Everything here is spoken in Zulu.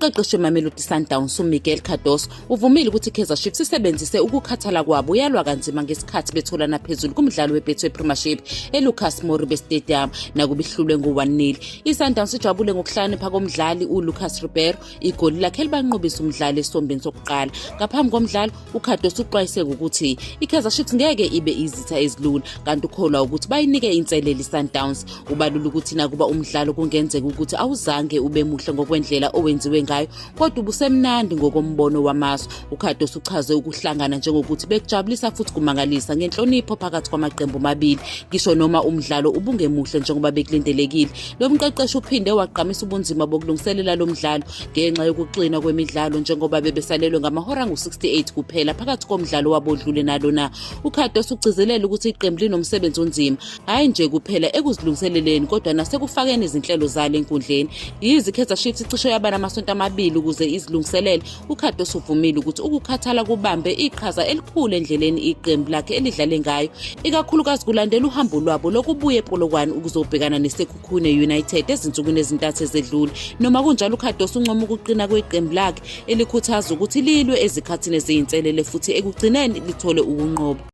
Umqeqeshi weMamelodi Sundowns uMiguel Cardoso uvumile ukuthi iKaizer Chiefs isebenzise ukukhathala kwabo yalwa kanzima ngesikhathi betholana phezulu kumdlalo weBetway Premiership eLucas Moribe Stadium nakuba ihlulwe ngo-1-0. iSundowns ijabule ngokuhlakanipha komdlali uLucas Ribeiro igoli lakhe libanqobisa umdlalo esombeni sokuqala. Ngaphambi komdlalo uCardoso uxwayise ukuthi iKaizer Chiefs ngeke ibe izitha ezilula kanti ukholwa ukuthi bayinike inselele iSundowns. Ubalula ukuthi nakuba umdlalo kungenzeka ukuthi awuzange ube muhle ngokwendlela owenziwe ngayo kodwa ubusemnandi ngokombono wamasu. uCardoso uchaze ukuhlangana njengokuthi bekujabulisa futhi kumangalisa ngenhlonipho phakathi kwamaqembu amabili ngisho noma umdlalo ubungemuhle njengoba bekulindelekile. Lo mqeqeshi uphinde waqhamisa ubunzima bokulungiselela lo mdlalo ngenxa yokuxina kwemidlalo njengoba bebesalelwe ngamahora ngu-68 kuphela phakathi komdlalo wabodlule nalona. uCardoso ugcizelela ukuthi iqembu linomsebenzi onzima hayi nje kuphela ekuzilungiseleleni kodwa nasekufakeni izinhlelo zalo enkundleni. Yize iKaizer Chiefs icishe yaba namasonto amabili ukuze izilungiselele, uCardoso uvumile ukuthi ukukhathala kubambe iqhaza elikhulu endleleni iqembu lakhe elidlale ngayo, ikakhulukazi kulandela uhambo lwabo lokubuya ePolokwane ukuzobhekana neSekhukhune United ezinsukwini ezintathu ezedlule. Noma kunjalo uCardoso uncoma ukuqina kweqembu lakhe elikhuthaza ukuthi lilwe ezikhathini eziyinselele futhi ekugcineni lithole ukunqoba.